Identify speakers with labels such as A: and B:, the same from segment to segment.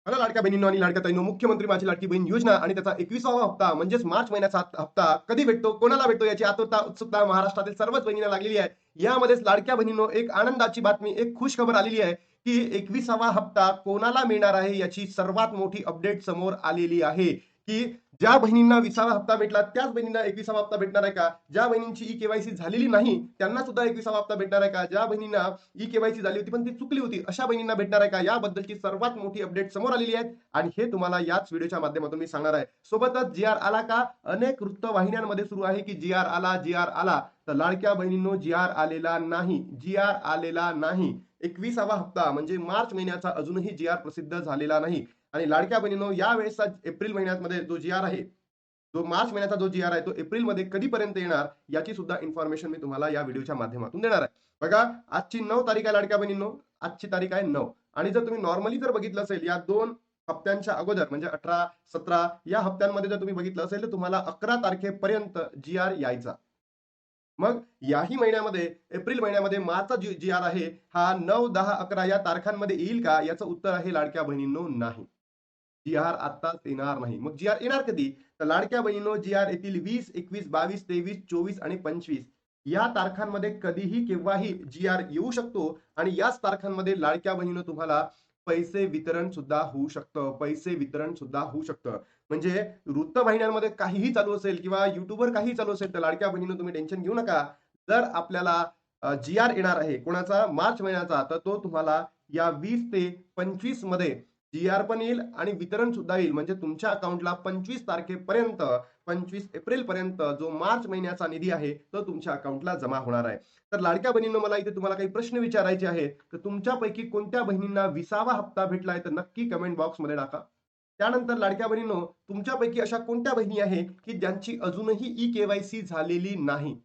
A: मला लाडक्या बहिणींनो आणि लाडक्या ताईंनो, मुख्यमंत्री माझी लाडकी बहीण योजना आणि त्याचा 21वा हप्ता म्हणजेच मार्च महिन्याचा हप्ता कधी भेटतो, कोणाला भेटतो याची आतुरता, उत्सुकता महाराष्ट्रातील सर्वच बहिणींना लागलेली आहे. यामध्येच लाडक्या बहिणींनो एक आनंदाची बातमी, एक खुश खबर आलेली आहे, की 21वा हप्ता कोणाला मिळणार आहे याची सर्वात मोठी अपडेट समोर आलेली आहे, की ज्या बहिणींना 20वा हप्ता भेटला त्याच बहिणींना 21वा हप्ता भेटणार आहे का? ज्या बहिणींची ई-केवायसी झालेली नाही त्यांना सुद्धा 21वा हप्ता भेटणार आहे का? ज्या बहिणींना ई-केवायसी झाली होती पण ती चुकली होती, अशा बहिणींना भेटणार आहे का? याबद्दलची सर्वात मोठी अपडेट समोर आलेली आहे आणि हे तुम्हाला याच व्हिडिओच्या माध्यमातून मी सांगणार आहे. सोबतच जी-आर आला का? अनेक वृत्तवाहिन्यांमध्ये सुरू आहे की जी-आर आला, जी-आर आला. तर लाडक्या बहिणींनो, जी-आर आलेला नाही. जी-आर आलेला नाही. 21वा हप्ता म्हणजे मार्च महिन्याचा अजूनही जी-आर प्रसिद्ध झालेला नाही. आणि लाडक्या बहिणींनो, यावेळेसचा एप्रिल महिन्यामध्ये जो जी-आर आहे, जो मार्च महिन्याचा जो जी-आर आहे तो एप्रिलमध्ये कधीपर्यंत येणार याची सुद्धा इन्फॉर्मेशन मी तुम्हाला या व्हिडिओच्या माध्यमातून देणार आहे. बघा, आजची 9 तारीख आहे लाडक्या बहिणींनो. आजची तारीख आहे 9. आणि जर तुम्ही नॉर्मली जर बघितलं असेल या 2 हप्त्यांच्या अगोदर म्हणजे 18, 17 या हप्त्यांमध्ये जर तुम्ही बघितलं असेल तर तुम्हाला 11 तारखेपर्यंत जी-आर यायचा. मग याही महिन्यामध्ये एप्रिल महिन्यामध्ये मार्चचा जी-आर आहे हा 9, 10, 11 या तारखांमध्ये येईल का? याचं उत्तर आहे लाडक्या बहिणींनो, नाही. जी-आर आत्ताच येणार नाही. मग जी-आर येणार कधी? तर लाडक्या बहिणींनो, जी-आर येतील 20, 21, 22, 23, 24 आणि 25 या तारखांमध्ये कधीही केव्हाही जी-आर येऊ शकतो आणि याच तारखांमध्ये लाडक्या बहिणींनो तुम्हाला पैसे वितरण सुद्धा होऊ शकतं. पैसे वितरण सुद्धा होऊ शकतं. म्हणजे वृत्तवाहिन्यांमध्ये काहीही चालू असेल किंवा YouTubeवर काहीही चालू असेल, तर लाडक्या बहिणींनो तुम्ही टेन्शन घेऊ नका. जर आपल्याला जी-आर येणार आहे कोणाचा? मार्च महिन्याचा, तर तो तुम्हाला या 20 ते 25 मध्ये जी-आर पण येईल आणि वितरण सुद्धा येईल. म्हणजे तुमच्या अकाउंटला 25 तारखेपर्यंत, 25 एप्रिलपर्यंत जो मार्च महिन्याचा निधी आहे, तो तुमच्या अकाउंटला जमा होणार आहे. तर लाडक्या बहिणींनो, मला इथे तुम्हाला काही प्रश्न विचारायचे आहेत. तर तुमच्यापैकी कोणत्या बहिणींना 20वा हप्ता भेटलाय? तर नक्की कमेंट बॉक्समध्ये टाका. त्यानंतर लाडक्या बहिणींनो, तुमच्यापैकी अशा कोणत्या बहिणी आहेत, की ज्यांची अजूनही ई-केवायसी झालेली नाही?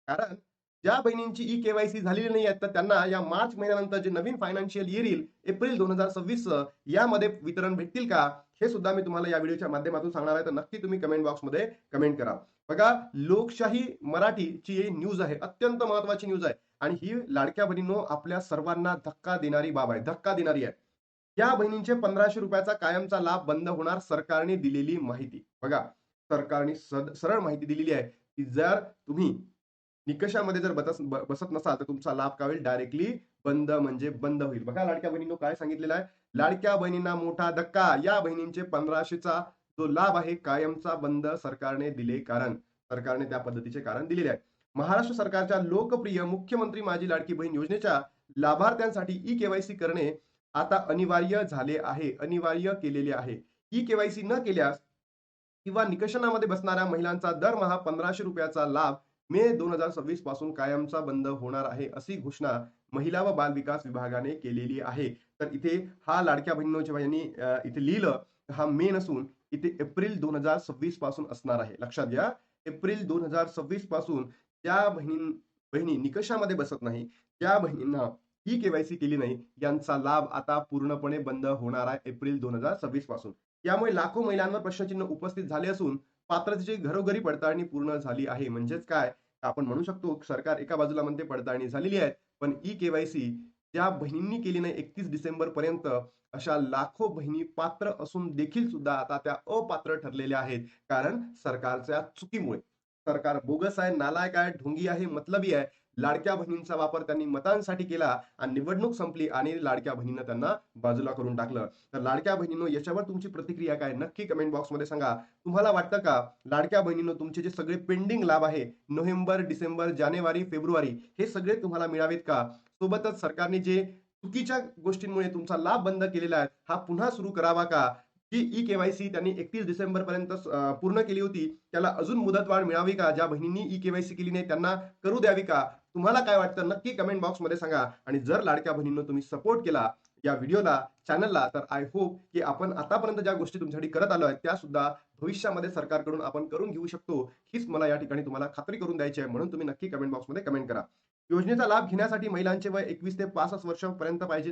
A: कारण ज्या बहिणींची ई-केवायसी झालेली नाही आहेत, तर त्यांना या मार्च महिन्यानंतर जे नवीन फायनान्शियल इयर येईल, एप्रिल 2026 यामध्ये वितरण भेटतील का? हे सुद्धा मी तुम्हाला या व्हिडिओच्या माध्यमातून सांगणार आहे. तर नक्की तुम्ही कमेंट बॉक्समध्ये कमेंट करा. बघा, लोकशाही मराठीची ही न्यूज आहे. अत्यंत महत्त्वाची न्यूज आहे आणि ही लाडक्या बहिणींनो आपल्या सर्वांना धक्का देणारी बाब आहे. धक्का देणारी आहे. या बहिणींचे ₹1500 चा कायमचा लाभ बंद होणार, सरकारने दिलेली माहिती. बघा, सरकारने सरळ माहिती दिलेली आहे, की जर तुम्ही निकषामध्ये जर बसत नसाल, तर तुमचा लाभ काय होईल? डायरेक्टली बंद म्हणजे बंद होईल. बघा लाडक्या बहिणींनो काय सांगितलेलं आहे? लाडक्या बहिणींना मोठा धक्का. या बहिणींचे 1500 चा जो लाभ आहे कायमचा बंद सरकारने दिले कारण. सरकारने त्या पद्धतीचे कारण दिलेले आहे. महाराष्ट्र सरकारच्या लोकप्रिय मुख्यमंत्री माझी लाडकी बहीण योजनेच्या लाभार्थ्यांसाठी ई-केवायसी करणे आता अनिवार्य झाले आहे. अनिवार्य केलेले आहे. ई-केवायसी न केल्यास किंवा निकषांमध्ये बसणाऱ्या महिलांचा दरमहा ₹1500 चा लाभ मे 2026 पासून कायमचा बंद होणार आहे, अशी घोषणा महिला व बाल विकास विभागाने केलेली आहे. तर इथे हा लाडक्या बहिणींनो जेव्हा यांनी इथे लिहिलं, हा मे नसून इथे एप्रिल 2026 पासून असणार आहे. लक्षात घ्या, एप्रिल 2026 पासून ज्या बहिणी निकषामध्ये बसत नाही, त्या बहिणींना ही केवायसी केली नाही, यांचा लाभ आता पूर्णपणे बंद होणार आहे एप्रिल 2026 पासून. यामुळे लाखो महिलांवर प्रश्नचिन्ह उपस्थित झाले असून पात्रतेची घरोघरी पडताळणी पूर्ण झाली आहे. म्हणजेच काय? आपण म्हणू शकतो सरकार एका बाजूला म्हणते पडताळणी झालेली आहे, पण ई-केवायसी ज्या बहिणींनी केली नाही 31 डिसेंबर पर्यंत, अशा लाखो बहिणी पात्र असून देखील सुद्धा आता त्या अपात्र ठरलेल्या आहेत. कारण सरकारच्या चुकीमुळे. सरकार बोगस आहे, नालायक आहे, ढोंगी आहे, मतलबी आहे. लाडक्या बहिणींचा वापर त्यांनी मतांसाठी केला आणि निवडणूक संपली आणि लाडक्या बहिणींना त्यांना बाजूला करून टाकलं. तर लाडक्या बहिणींनो, याच्यावर तुमची प्रतिक्रिया काय? नक्की कमेंट बॉक्समध्ये सांगा. तुम्हाला वाटतं का लाडक्या बहिणींनो तुमचे जे सगळे पेंडिंग लाभ आहे नोव्हेंबर, डिसेंबर, जानेवारी, फेब्रुवारी हे सगळे तुम्हाला मिळावेत का? सोबतच सरकारने जे चुकीच्या गोष्टींमुळे तुमचा लाभ बंद केलेला आहे, हा पुन्हा सुरू करावा का? जी ई-केवायसी त्यांनी 31 डिसेंबर पर्यंत पूर्ण केली होती, त्याला अजून मुदतवाढ मिळावी का? ज्या बहिणींनी ई-केवायसी केली नाही त्यांना करू द्यावी का? तुम्हाला काय वाटतं? नक्की कमेंट बॉक्समध्ये सांगा. आणि जर लाडक्या बहिणींनो तुम्ही सपोर्ट केला या व्हिडिओला, चॅनलला, तर आय होप की आपण आतापर्यंत ज्या गोष्टी तुमच्यासाठी करत आलोय त्या सुद्धा भविष्यामध्ये सरकारकडून आपण करून घेऊ शकतो. हीच मला या ठिकाणी तुम्हाला खात्री करून द्यायची आहे. म्हणून तुम्ही नक्की कमेंट बॉक्समध्ये कमेंट करा. योजनेचा लाभ घेण्यासाठी महिलांचे वय 21 ते 65 वर्षांपर्यंत पाहिजे.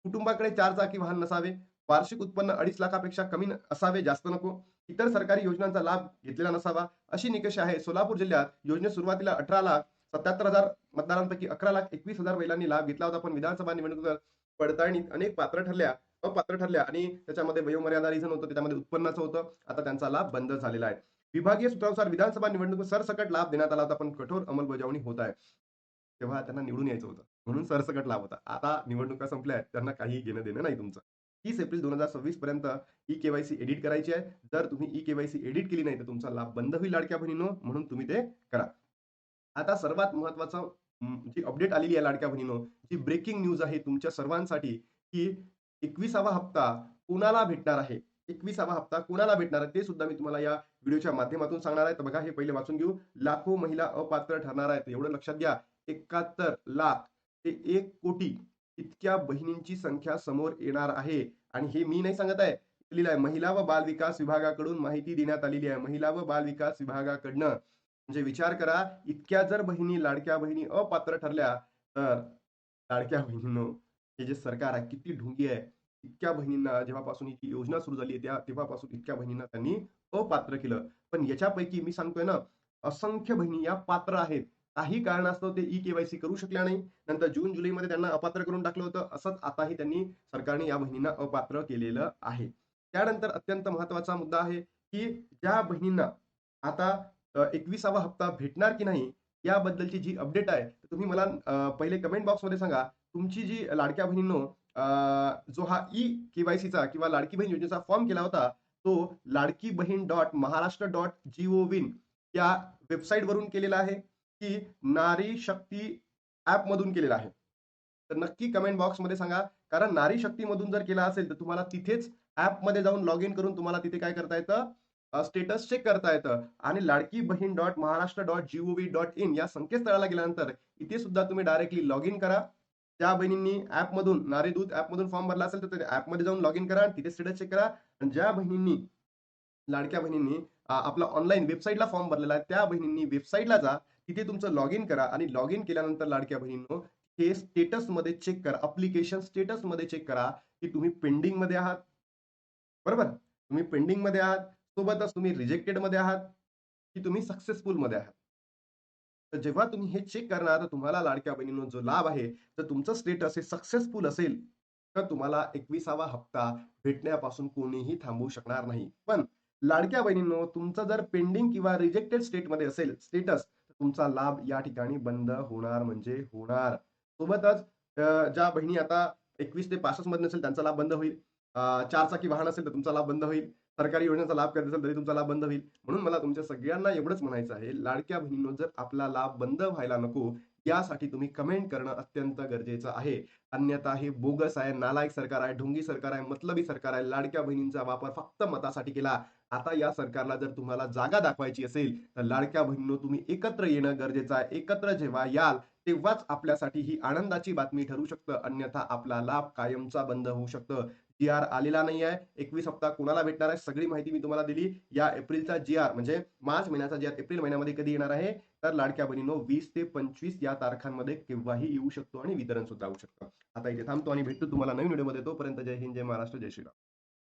A: कुटुंबाकडे 4 चाकी वाहन नसावे. वार्षिक उत्पन्न 2.5 लाखापेक्षा कमी असावे, जास्त नको. इतर सरकारी योजनांचा लाभ घेतलेला नसावा. अशी निकष आहे. सोलापूर जिल्ह्यात योजनेत सुरुवातीला 18,77,000 मतदारांपैकी 11,21,000 महिलांनी लाभ घेतला होता. पण विधानसभा निवडणुकीत पडताळणीत अनेक पात्र ठरल्या अपात्र ठरल्या आणि त्याच्यामध्ये वयोमर्यादा रिझन होतं, त्याच्यामध्ये उत्पन्नाचं होतं. आता त्यांचा लाभ बंद झालेला आहे. विभागीय सूत्रानुसार विधानसभा निवडणूक सरसकट लाभ देण्यात आला होता, पण कठोर अंमलबजावणी होत आहे. तेव्हा त्यांना निवडून यायचं होतं. म्हणून सरसकट लाभ होता. आता निवडणुका संपल्या आहेत. त्यांना काही घेणं-देणं नाही तुमचं. 30 एप्रिल 2026 पर्यंत ई-के-वाय-सी एडिट करायची आहे. जर तुम्ही ई-के-वाय-सी एडिट केली नाही, तर तुमचा लाभ बंद होईल लाडक्या बहिणींनो, म्हणून तुम्ही ते करा. आता सर्वात महत्त्वाचं जी अपडेट आलेली आहे लाडक्या बहिणींनो, जी ब्रेकिंग न्यूज आहे तुमच्या सर्वांसाठी, की 21वा हप्ता कुणाला भेटणार आहे? 21वा हप्ता कुणाला भेटणार आहे? ते सुद्धा मी तुम्हाला या व्हिडिओच्या माध्यमातून सांगणार आहे. तर बघा हे पहिले वाचून घेऊ. लाखो महिला अपात्र ठरणार आहेत. एवढं लक्षात घ्या. 71,00,000 ते 1,00,00,000 इतक्या बहिणींची संख्या समोर येणार आहे. आणि हे मी नाही सांगत आहे. लिहिलं आहे महिला व बाल विकास विभागाकडून माहिती देण्यात आलेली आहे. महिला व बाल विकास विभागाकडनं. म्हणजे विचार करा, इतक्या जर बहिणी, लाडक्या बहिणी अपात्र ठरल्या, तर लाडक्या बहिणींनो, हे जे सरकार आहे किती ढोंगी आहे. इतक्या बहिणींना जेव्हापासून ही योजना सुरू झाली आहे, तेव्हापासून इतक्या बहिणींना त्यांनी अपात्र केलं. पण याच्यापैकी मी सांगतोय ना, असंख्य बहिणी या पात्र आहेत. काही कारणास्तव ते ई-के-वाय-सी करू शकल्या नाही. नंतर जून-जुलैमध्ये त्यांना अपात्र करून टाकलं होतं. असंच आताही त्यांनी सरकारने या बहिणींना अपात्र केलेलं आहे. त्यानंतर अत्यंत महत्त्वाचा मुद्दा आहे, की ज्या बहिणींना आता 21वा हप्ता भेटणार की नाही, याबद्दलची जी अपडेट आहे, तर तुम्ही मला पहिले कमेंट बॉक्समध्ये सांगा. तुमची जी लाडक्या बहिणींनो जो हा ई-के-वाय-सीचा किंवा लाडकी बहीण योजनेचा फॉर्म केला होता, तो ladkibhin.maharashtra.gov.in या वेबसाईटवरून केलेला आहे, की नारी शक्ती ॲपमधून केलेला आहे. तर नक्की कमेंट बॉक्समध्ये सांगा. कारण नारी शक्तीमधून जर केला असेल, तर तुम्हाला तिथेच ॲपमध्ये जाऊन लॉग इन करून तुम्हाला तिथे काय करता येतं, स्टेटस चेक करता येतं. आणि Ladki Bahin dot Maharashtra dot gov.in या संकेतस्थळाला गेल्यानंतर इथे सुद्धा तुम्ही डायरेक्टली लॉग इन करा. ज्या बहिणींनी ॲपमधून नारीदूत ॲपमधून फॉर्म भरला असेल, तर ॲपमध्ये जाऊन लॉग इन करा आणि तिथे स्टेटस चेक करा. आणि ज्या बहिणींनी लाडक्या बहिणींनी आपला ऑनलाईन वेबसाईटला फॉर्म भरलेला आहे, त्या बहिणींनी वेबसाईटला जा. तिथे तुमचं लॉग इन करा आणि लॉग इन केल्यानंतर लाडक्या बहिणींनो, हे स्टेटसमध्ये चेक करा. ॲप्लिकेशन स्टेटसमध्ये चेक करा, की तुम्ही पेंडिंगमध्ये आहात. बरोबर? तुम्ही पेंडिंगमध्ये आहात. सोबतच तुम्ही रिजेक्टेडमध्ये आहात, की तुम्ही सक्सेसफुलमध्ये आहात. तर जेव्हा तुम्ही हे चेक करणार, तर तुम्हाला लाडक्या बहिणींनो जो लाभ आहे, तर तुमचं स्टेटस हे सक्सेसफुल असेल, तर तुम्हाला 21वा हप्ता भेटण्यापासून कोणीही थांबवू शकणार नाही. पण लाडक्या बहिणींनो, तुमचं जर पेंडिंग किंवा रिजेक्टेड स्टेटमध्ये असेल स्टेटस, तर तुमचा लाभ या ठिकाणी बंद होणार म्हणजे होणार. सोबतच ज्या बहिणी आता 21 ते 65 मध्ये नसेल त्यांचा लाभ बंद होईल. 4 चाकी वाहन असेल तर तुमचा लाभ बंद होईल. सरकारी योजनेचा लाभ करत असाल तरी तुमचा लाभ बंद होईल. म्हणून मला तुमच्या सगळ्यांना एवढंच म्हणायचं आहे, लाडक्या बहिणींनो जर आपला लाभ बंद व्हायला नको, यासाठी तुम्ही कमेंट करणं अत्यंत गरजेचं आहे. अन्यथा हे बोगस आहे, नालायक सरकार आहे, ढोंगी सरकार आहे, मतलबी सरकार आहे. लाडक्या बहिणींचा वापर फक्त मतासाठी केला. आता या सरकारला जर तुम्हाला जागा दाखवायची असेल, तर लाडक्या बहिणींनो तुम्ही एकत्र येणं गरजेचं आहे. एकत्र जेव्हा याल, तेव्हाच आपल्यासाठी ही आनंदाची बातमी ठरू शकतं. अन्यथा आपला लाभ कायमचा बंद होऊ शकतं. जी-आर आलेला नाही आहे. 21 हप्ता कुणाला भेटणार आहे, सगळी माहिती मी तुम्हाला दिली. या एप्रिलचा जी-आर म्हणजे मार्च महिन्याचा जी-आर एप्रिल महिन्यामध्ये कधी येणार आहे, तर लाडक्या बहिणींनो 20 ते 25 या तारखांमध्ये केव्हाही येऊ शकतो आणि वितरण सुद्धा होऊ शकतं. आता इथे थांबतो आणि भेटतो तुम्हाला नवीन व्हिडिओमध्ये. तोपर्यंत जय हिंद, जय महाराष्ट्र, जय श्रीराम.